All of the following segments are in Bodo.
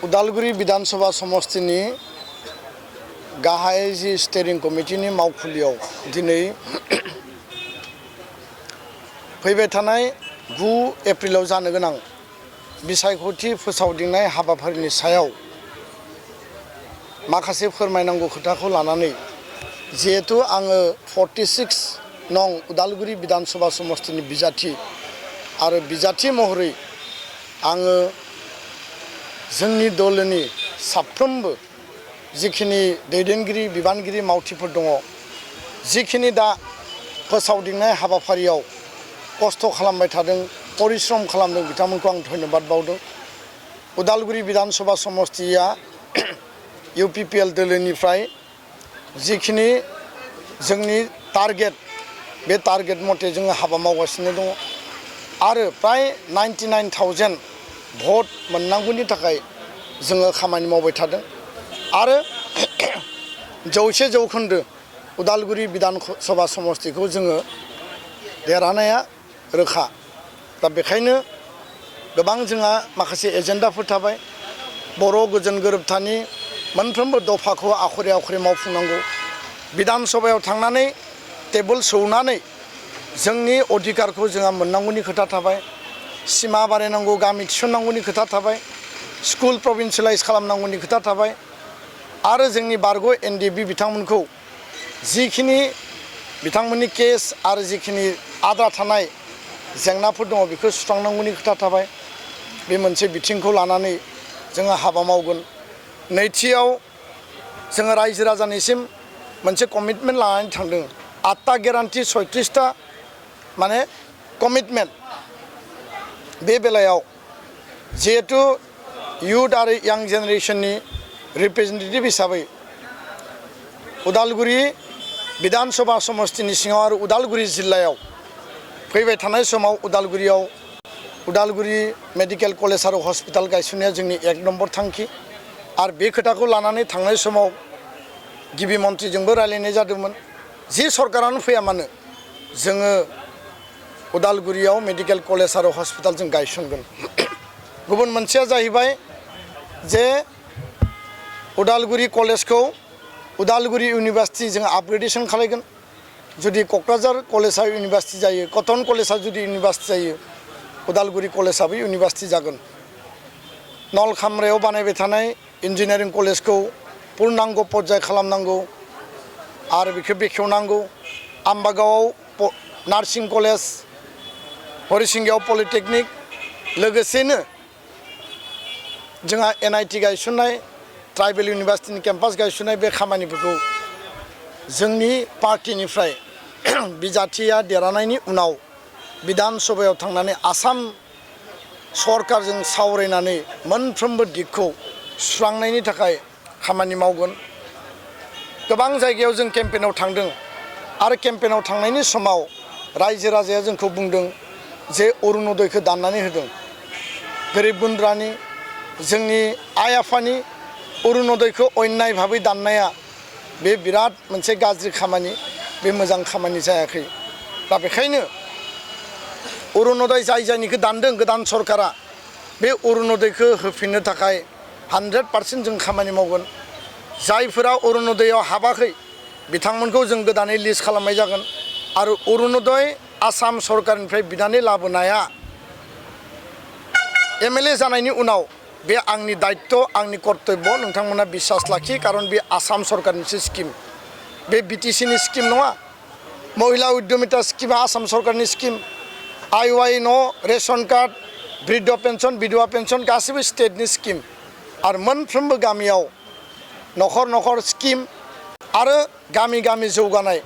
उदालगुरि विधानसभा समष्टिनि गाहाय जि स्टेरिं कमिटिनि मावखुलियाव दिनै फैबाय थानाय 9 एप्रिलाव जानो गोनां बिसायख'थि फोसावदिंनाय हाबाफारिनि सायाव माखासे फोरमायनांगौ खोथाखौ लानानै जिहेतु आङो 46 नं उदालगुरि विधानसभा समष्टिनि बिजाथि आरो बिजाथि महरै आङो जोंनि दलनि साफ्रोमबो जिखिनि दैदेनगिरि बिबानगिरि मावथिफोर दङ जिखिनि दा फोसावदिंनाय हाबाफारियाव खस्थ' खालामबाय थादों परिश्रम खालामदों बिथांमोनखौ आं धन्यबाद बावदों। उदालगुरि विधानसभा समष्टिया UPPL दोलोनिफ्राय जिखिनि जोंनि टारगेट बे टारगेट मथे जोङो हाबा मावगासिनो दङ आरो प्राय 99,000 भट मोननांगौनि थाखाय जोङो खामानि मावबाय थादों आरो 100% उदालगुरि विधानसभा समष्टिखौ जोङो देरहानाया रोखा। दा बेखायनो गोबां जोंहा माखासे एजेन्डाफोर थाबाय बर' गोजोन गोरोबथानि मोनफ्रोमबो दफाखौ आखरे आखरे मावफुंनांगौ विधानसभायाव थांनानै टेबोल सौनानै जोंनि अधिकारखौ जोंहा मोननांगौनि खोथा थाबाय सिमा बारायनांगौ गामि थिसननांगौनि खोथा थाबाय स्कुल प्रभिन्सियेलाइज खालामनांगौनि खोथा थाबाय आरो जोंनि बारग' NDB बिथांमोनखौ जिखिनि बिथांमोननि केस आरो जिखिनि आद्रा थानाय जेंनाफोर दङ बेखौ सुस्रांनांगौनि खोथा थाबाय। बे मोनसे बिथिंखौ लानानै जोङो हाबा मावगोन। नैथियाव जोङो रायजो राजानिसिम मोनसे कमिटमेन्ट लानानै थांदों 8टा गेरान्टि 36टा माने कमिटमेन्ट। बे बेलायाव जिहेतु इयुथ आरो यां जेनेरेशननि रिप्रेजेन्टेटिभ हिसाबै उदालगुरि विधानसभा समष्टिनि सिङाव आरो उदालगुरि जिल्लायाव फैबाय थानाय समाव उदालगुरि मेडिकेल कलेज आरो हस्पिटाल गायसननाया जोंनि 1 नम्बर थांखि आरो बे खोथाखौ लानानै थांनाय समाव गिबि मन्थ्रिजोंबो रायलायनाय जादोंमोन जि सरकारानो फैया मानो जोङो उदालगुरियाव मेडिकेल कलेज आरो हस्पिटाल जों गायसनगोन। गुबुन मोनसेया जाहैबाय जे उदालगुरि कलेजखौ उदालगुरि इउनिभार्सिटि जों आपग्रेडेसन खालामगोन। जुदि क'क्राझार कलेजआ इउनिभार्सिटि जायो कटन कलेजआ जुदि इउनिभार्सिटि जायो उदालगुरि कलेजआबो इउनिभार्सिटि जागोन। नलखामरायाव बानायबाय थानाय इन्जिनियारिं कलेजखौ पुर्नांग पर्याय खालामनांगौ आरो बेखौ बेखेवनांगौ। आम्बागावआव नार्सिं कलेज हरिसिंगायाव पलिटेकनिक लोगोसेनो जोंहा NIT गायसननाय ट्राइबेल इउनिभार्सिटिनि केम्पास गायसननाय बे खामानिफोरखौ जोंनि पार्टिनिफ्राय बिजाथिया देरहानायनि उनाव विधानसभायाव थांनानै आसाम सरकारजों सावरायनानै मोनफ्रोमबो दिगखौ सुस्रांनायनि थाखाय खामानि मावगोन। गोबां जायगायाव जों केम्पेइनाव थांदों आरो केम्पेइनाव थांनायनि समाव रायजो राजाया जोंखौ बुंदों जे अरुणोदयखौ दाननानै होदों। गोरिब गुन्द्रानि जोंनि आइ आफानि अरुणोदयखौ अन्याय भाबै दाननाया बे बिराद मोनसे गाज्रि खामानि बे मोजां खामानि जायाखै। दा बेखायनो अरुणोदय जायनिखौ दानदों गोदान सरकारा बे अरुणोदयखौ होफिननो थाखाय 100% जों खामानि मावगोन। जायफोरा अरुणोदयआव हाबाखै बिथांमोनखौ जों गोदानै लिस्ट खालामनाय जागोन आरो अरुणोदय आसाम सरकारनिफ्राय बिनानै लाबोनाया MLA जानायनि उनाव बे आंनि दायित्व आंनि कर्तब्य नोंथांमोना बिसास लाखि खारन बे आसाम सरकारनिसो स्किम बे BTC नि स्किम नङा। महिला उद्यमिता स्किमा आसाम सरकारनि स्किम IY न' रेशन कार्ड बृद्ध पेन्सन विधवा पेन्सन गासिबो स्टेटनि स्किम आरो मोनफ्रोमबो गामियाव नखर नखर स्किम आरो गामि गामि जौगानाय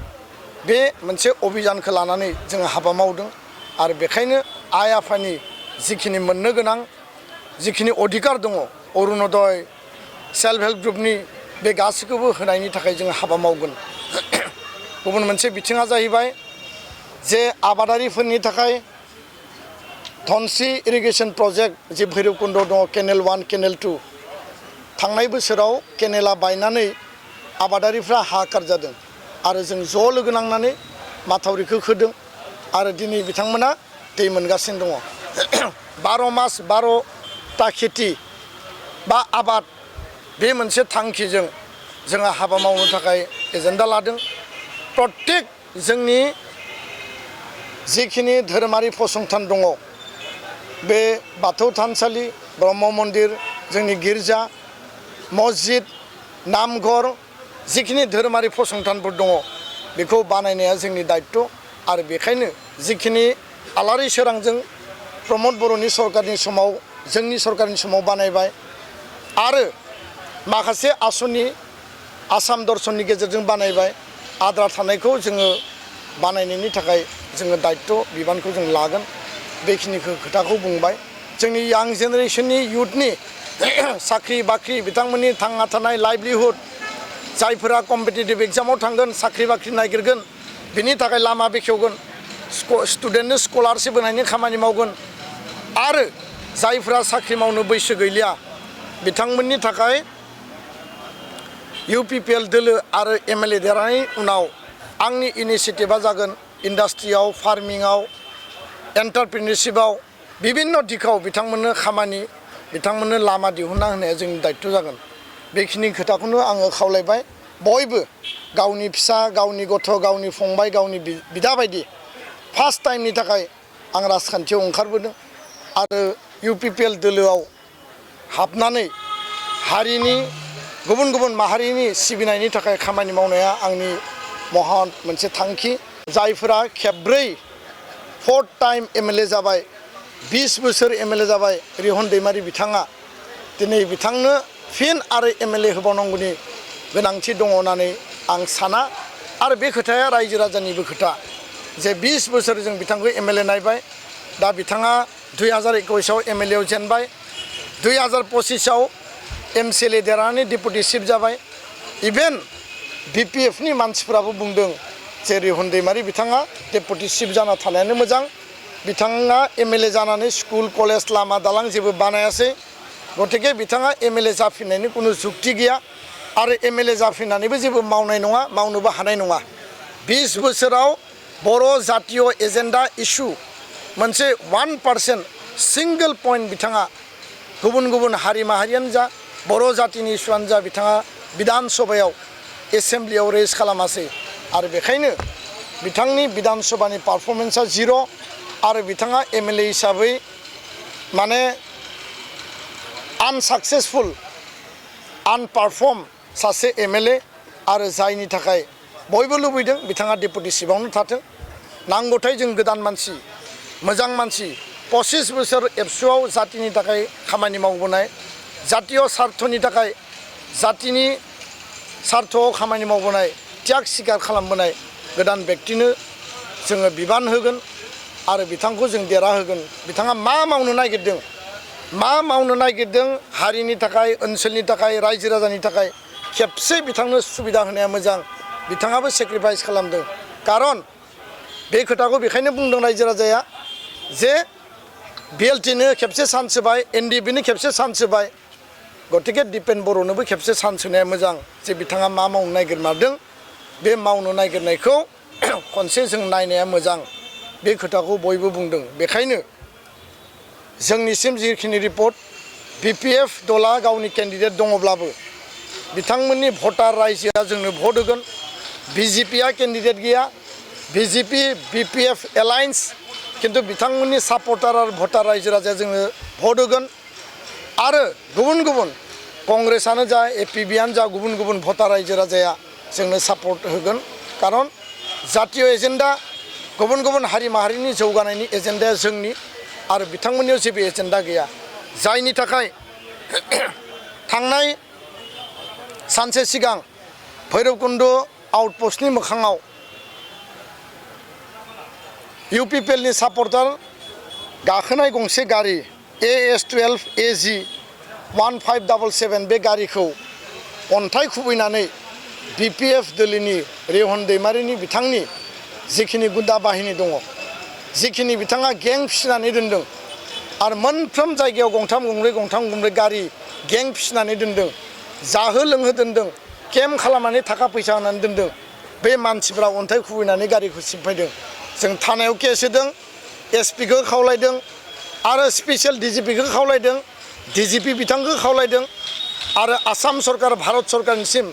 बे मोनसे अभियानखौ लानानै जोङो हाबा मावदों आरो बेखायनो आइ आफानि जिखिनि मोननो गोनां जिखिनि अधिकार दङ अरुणोदय सेल्फ हेल्प ग्रुपनि बे गासैखौबो होनायनि थाखाय जोङो हाबा मावगोन। गुबुन मोनसे बिथिङा जाहैबाय जे आबादारिफोरनि थाखाय धनस्रि इरिगेसन प्रजेक्ट जे भैरबकुन्द दङ केनेल 1 केनेल 2 थांनाय बोसोराव केनेला बायनानै आबादारिफ्रा हाहाकार जादों आरो जों ज' लोगो नांनानै माथावरिखौ खोदों आरो दिनै बिथांमोना दै मोनगासिनो दङ। 12 मास 12टा खेथि बा आबाद बे मोनसे थांखिजों जोङो हाबा मावनो थाखाय एजेन्डा लादों। प्रत्येक जोंनि जिखिनि धोरोमारि फसंथान दङ बे बाथौ थानसालि, ब्रह्म मन्दिर, जोंनि गिर्जा, मस्जिद, नामघर जिखिनि धोरोमारि फसंथानफोर दङ बेखौ बानायनाया जोंनि दायित्व। आरो बेखायनो जिखिनि आलारि सोरांजों प्रमद बर'नि सरकारनि समाव जोंनि सरकारनि समाव बानायबाय आरो माखासे आसनि आसाम दर्शननि गेजेरजों बानायबाय, आद्रा थानायखौ जोङो बानायनायनि थाखाय जोङो दायित्व बिबानखौ जों लागोन। बेखिनिखौ खोथाखौ बुंबाय। जोंनि यां जेनेरेसननि इयुथनि साख्रि बाख्रि बिथांमोननि थांना थानाय लाइभलिहुड जायफोरा कम्पिटिटिभ एग्जामाव थांगोन साख्रि बाख्रि नागिरगोन बिनि थाखाय लामा बेखेवगोन, स्टुडेन्टनो स्कलारशिप होनायनि खामानि मावगोन आरो जायफोरा साख्रि मावनो बैसो गैलिया बिथांमोननि थाखाय UPPL दोलो आरो MLA देरहानायनि उनाव आंनि इनिसियेटिभा जागोन इन्डास्ट्रियाव, फार्मिङाव, एन्टारप्रिनियरशिपआव बिभिन्न दिखाव बिथांमोननो खामानि, बिथांमोननो लामा दिहुनना होनाया जोंनि दायित्व जागोन। बेखिनि खोथाखौनो आङो खावलायबाय। बयबो गावनि फिसा, गावनि गथ', गावनि फंबाय, गावनि बिदा बायदि फार्स्ट टाइमनि थाखाय आं राजखान्थियाव ओंखारबोदों आरो UPPL दोलोआव हाबनानै हारिनि गुबुन गुबुन माहारिनि सिबिनायनि थाखाय खामानि मावनाया आंनि महान मोनसे थांखि। जायफोरा खेबब्रै 4th टाइम MLA जाबाय, 20 बोसोर MLA जाबाय रिहन दैमारि बिथाङा, दिनै बिथांनो फिन आरो MLA होबावनांगौनि गोनांथि दङ होननानै आं साना। आरो बे खोथाया रायजो राजानिबो खोथा जे 20 बोसोर जों बिथांखौ MLA नायबाय, दा बिथाङा 2021आव MLA आव जेनबाय, 2025आव MCLA देरहानानै डेपुटि चिफ जाबाय। इभेन BPFनि मानसिफोराबो बुंदों जे रिहन दैमारि बिथाङा डेपुटि चिफ जाना थानायानो मोजां, बिथाङा MLA जानानै स्कुल कलेज लामा दालां जेबो बानायासै, गतिके बिथाङा MLA जाफिननायनि कुनु जुक्ति गैया आरो MLA जाफिननानैबो जेबो मावनाय नङा, मावनोबो हानाय नङा। 20 बोसोराव बर' जातीय एजेन्डा इस्यु मोनसे 1% सिंगल पइन्ट बिथाङा गुबुन गुबुन हारि माहारियानो जा बर' जातिनि इस्युआनो जा बिथाङा बिधान सभायाव एसेम्ब्लियाव रेज खालामासै आरो बेखायनो बिथांनि बिधान सभानि पारफरमेन्सआ 0 आरो बिथाङा MLA हिसाबै माने आनसाक्सेसफुल आनपारफर्म सासे MLA आरो जायनि थाखाय बयबो लुबैदों बिथाङा डेपुटि चिफआवनो थाथों। नांगौथाय जों गोदान मानसि, मोजां मानसि 25 बोसोर एबसुआव जातिनि थाखाय खामानि मावबोनाय, जातीय सार्थनि थाखाय जातिनि सार्थआव खामानि मावबोनाय, त्याग स्वीकार खालामबोनाय गोदान व्यक्तिनो जोङो बिबान होगोन आरो बिथांखौ जों देरहाहोगोन। बिथाङा मा मावनो नागिरदों हारिनि थाखाय, ओनसोलनि थाखाय, रायजो राजानि थाखाय खेबसे बिथांनो सुबिदा होनाया मोजां। बिथाङाबो सेक्रिफाइस खालामदों। कारन बे खोथाखौ बेखायनो बुंदों रायजो राजाया जे BLTनो खेबसे चान्स होबाय, NDBनो खेबसे चान्स होबाय, गतिके दिपेन बर'नोबो खेबसे चान्स होनाया मोजां जे बिथाङा मा मावनो नागिरमारदों बे मावनो नागिरनायखौ खनसे जों नायनाया मोजां। बे खोथाखौ बयबो बुंदों। बेखायनो जोंनिसिम जिखिनि रिपर्ट BPF दला गावनि केन्डिडेट दङब्लाबो बिथांमोननि भटार रायजोआ जोंनो भट होगोन। BJPआ केन्डिडेट गैया, BJP BPF एलायन्स, किन्तु बिथांमोननि सापर्टार आरो भटार रायजो राजाया जोंनो भट होगोन आरो गुबुन गुबुन कंग्रेसआनो जा APBआनो जा गुबुन गुबुन भटार रायजो राजाया जोंनो सापर्ट होगोन। कारन जातीय एजेन्डा गुबुन गुबुन हारि माहारिनि जौगानायनि एजेन्डाया जोंनि आरो बिथांमोननियाव जेबो एजेन्डा गैया। जायनि थाखाय थांनाय सानसे सिगां भैरबकुन्द आउटपस्टनि मोखाङाव UPPLनि सापर्टार गाखोनाय गंसे गारि AS12 AG 1577 बे गारिखौ अन्थाइ खुबैनानै BPF दोलोनि रेहन दैमारिनि बिथांनि जिखिनि गुन्दा बाहिनी दङ, जिखिनि बिथाङा गें फिसिनानै दोनदों आरो मोनफ्रोम जायगायाव गंथाम गंब्रै गारि गें फिसिनानै दोनदों, जाहो लोंहो दोनदों, केम्प खालामनानै थाखा फैसा होनानै दोनदों, बे मानसिफ्रा अन्थाइ खुबैनानै गारिखौ सिफायदों। जों थानायाव केस होदों, SPखौ खावलायदों आरो स्पेसियेल DGPखौ खावलायदों DGP बिथांखौ खावलायदों आरो आसाम सरकार भारत सरकारनिसिम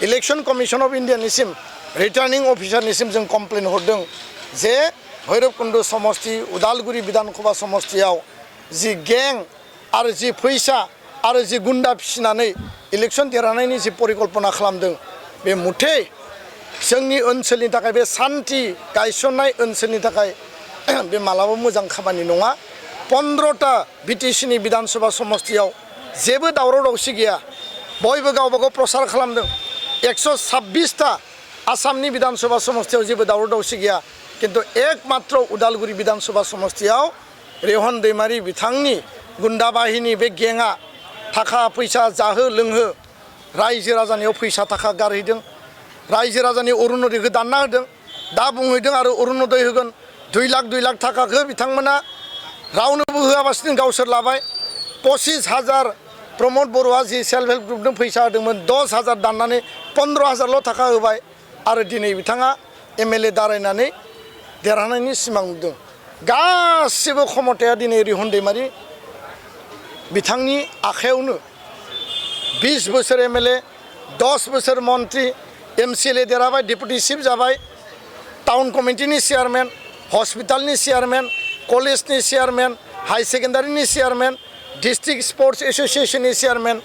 इलेक्शन कमिशन अफ इन्डियानिसिम रिटार्निं अफिसारनिसिम जों कमप्लेन हरदों जे भैरबकुंड समष्टि उदालगुरि विधानसभा समष्टियाव जि गें आरो जि फैसा आरो जि गुन्डा फिसिनानै इलेक्शन देरहानायनि जि परिकल्पना खालामदों बे मुथे जोंनि ओनसोलनि थाखाय बे सान्थि गायसननाय ओनसोलनि थाखाय बे मालाबा मोजां खामानि नङा 15टा बिटिसिनि विधानसभा समष्टियाव जेबो दावराव दावसि गैया बयबो गावबा गाव प्रसार खालामदों 126टा आसामनि विधानसभा समष्टियाव जेबो दावराव दावसि गैया किन्तु एकमात्र उदालगुरि विधानसभा समष्टियाव रेहन दैमारी बिथांनि गुन्डा बाहिनी बे गेंआ थाखा फैसा जाहो लोंहो रायजो राजानियाव फैसा थाखा गारहैदों रायजो राजानि अरुनदयखौ दानना होदों दा बुंहैदों आरो अरुनदय होगोन 2 लाख थाखाखौ बिथांमोना रावनोबो होआबासिनो गावसोर लाबाय 25,000 प्रमोद बर'आ जि सेल्फ हेल्प ग्रुपनो फैसा होदोंमोन 10,000 दाननानै 15,000ल' थाखा होबाय आरो दिनै बिथाङा MLA दारायनानै देरहानायनि सिमां नुदों गासिबो क्षमताया दिनै रेहन दैमारी बिथांनि आखायावनो 20 बोसोर MLA 10 बोसोर मन्त्रि MCLA देरहाबाय डेपुटि चिफ जाबाय टाउन कमिटिनि चेयारमेन हस्पिटालनि चेयारमेन कलेजनि चेयारमेन हाई सेकेन्डारिनि चेयारमेन डिस्ट्रिक्ट स्पर्ट्स एसोसिएशननि चेयारमेन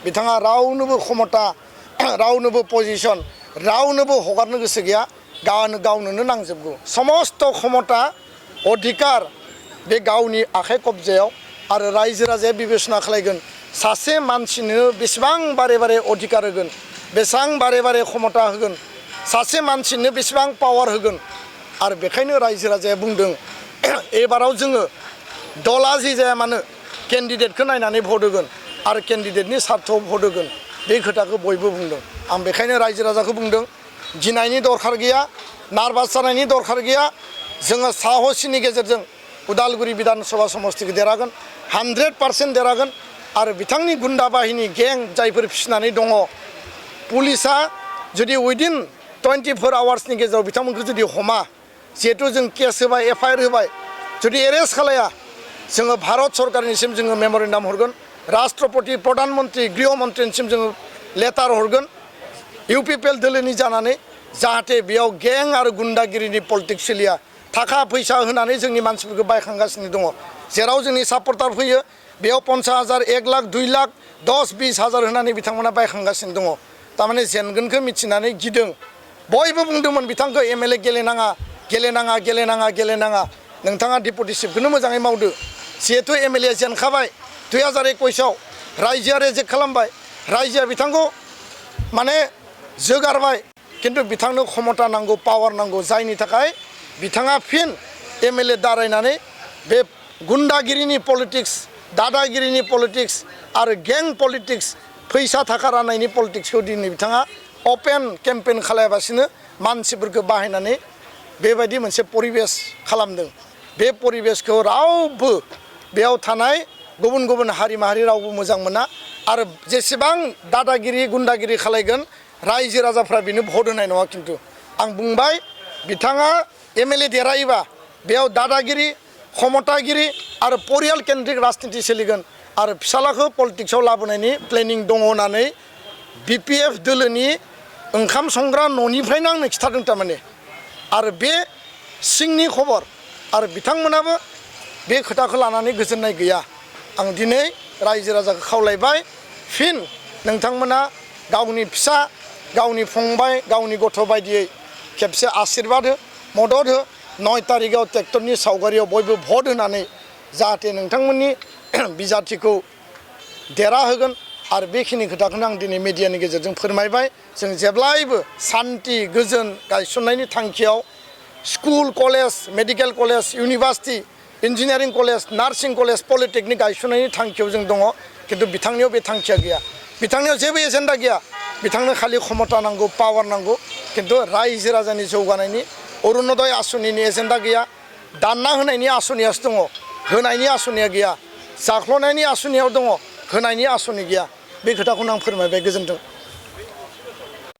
बिथाङा रावनोबो क्षमता रावनोबो पजिशन रावनोबो हगारनो गोसो गैया गावनो नांजोबगौ समस्त क्षमता अधिकार बे गावनि आखाइ कब्जायाव आरो रायजो राजाया बिबेचना खालायगोन सासे मानसिनो बेसेबां बारे बारे अधिकार होगोन बेसेबां बारे बारे क्षमता होगोन सासे मानसिनो बेसेबां पावार होगोन आरो बेखायनो रायजो राजाया बुंदों एबाराव जोङो दला जि जाया मानो केन्डिडेटखौ नायनानै भट होगोन आरो केन्डिडेटनि सार्थआव भट होगोन बे खोथाखौ बयबो बुंदों आं बेखायनो रायजो राजाखौ बुंदों गिनायनि दरखार गैया नार्भास जानायनि दरखार गैया जोङो साहसनि गेजेरजों उदालगुरि विधानसभा समष्टिखौ देरहागोन 100% देरहागोन आरो बिथांनि गुन्डा बाहिनी गें जायफोर फिसिनानै दङ पुलिसा जुदि उइदिन 24 आवार्सनि गेजेराव बिथांमोनखौ जुदि हमा जिहेतु जों केस होबाय FIR होबाय जुदि एरेस्ट खालाया जोङो भारत सरकारनिसिम जोङो मेम'रेन्डाम हरगोन राष्ट्रपति प्रधानमन्त्री गृहमन्त्रिनिसिम जोङो लेटार हरगोन UPPL दोलोनि जानानै जाहाथे बेयाव गें आरो गुन्डागिरिनि पलिटिक्स सोलिया थाखा फैसा होनानै जोंनि मानसिफोरखौ बायखांगासिनो दङ जेराव जोंनि सापर्टार फैयो बेयाव 50,000 1 लाख 2 लाख 10-20 हाजार होनानै बिथांमोना बायखांगासिनो दङ तारमाने जेनगोनखौ मिथिनानै गिदों बयबो बुंदोंमोन बिथांखौ MLA गेलेनाङा नोंथाङा डेपुटि चिफखौनो मोजाङै मावदो जिहेतु MLA जेनखाबाय 2021आव रायजोआ रिजेक्ट खालामबाय रायजोआ बिथांखौ माने जोगारबाय किन्तु बिथांनो क्षमता नांगौ पावार नांगौ जायनि थाखाय बिथाङा फिन MLA दारायनानै बे गुन्डागिरिनि पलिटिक्स दादागिरिनि पलिटिक्स आरो गें पलिटिक्स फैसा थाखा राननायनि पलिटिक्सखौ दिनै बिथाङा अपेन केम्पेन खालायाबासिनो मानसिफोरखौ बाहायनानै बेबायदि मोनसे परिबेस खालामदों बे परिबेसखौ रावबो बेयाव थानाय गुबुन हारि माहारि रावबो मोजां मोना आरो जेसेबां दादागिरि गुन्डागिरि खालायगोन रायजो राजाफ्रा बेनो भट होनाय नङा किन्तु आं बुंबाय बिथाङा MLA देरहायोबा बेयाव दादागिरि क्षमतागिरि आरो परियाल केन्द्रिक राजनिति सोलिगोन आरो फिसालाखौ पलिटिक्सआव लाबोनायनि प्लेनिं दङ होननानै BPF दोलोनि ओंखाम संग्रा न'निफ्रायनो आंनो खिथादों तारमाने आरो बे सिंनि खबर आरो बिथांमोनाबो बे खोथाखौ लानानै गोजोननाय गैया आं दिनै रायजो राजाखौ खावलायबाय फिन नोंथांमोना गावनि फिसा गावनि फंबाय गावनि गथ' बायदियै खेबसे आशीर्बाद हो मदद हो 9 तारिखआव ट्रेक्टरनि सावगारियाव बयबो भट होनानै जाहाथे नोंथांमोननि बिजाथिखौ देरहाहोगोन आरो बेखिनि खोथाखौनो आं दिनै मिडियानि गेजेरजों फोरमायबाय जों जेब्लायबो सान्थि गोजोन गायसननायनि थांखियाव school college medical college university engineering college nursing college polytechnic गायसननायनि थांखियाव जों दङ किन्तु बिथांनियाव बे थांखिया गैया बिथांनियाव जेबो एजेन्डा गैया बिथांनो खालि क्षमता नांगौ पावार नांगौ किन्तु रायजो राजानि जौगानायनि अरुनदय आसनिनि एजेन्डा गैया दानना होनायनि आसनियासो दङ होनायनि आसनिया गैया जाख्ल'नायनि आसनियाव दङ होनायनि आसनि गैया बे खोथाखौनो आं फोरमायबाय गोजोन्थों।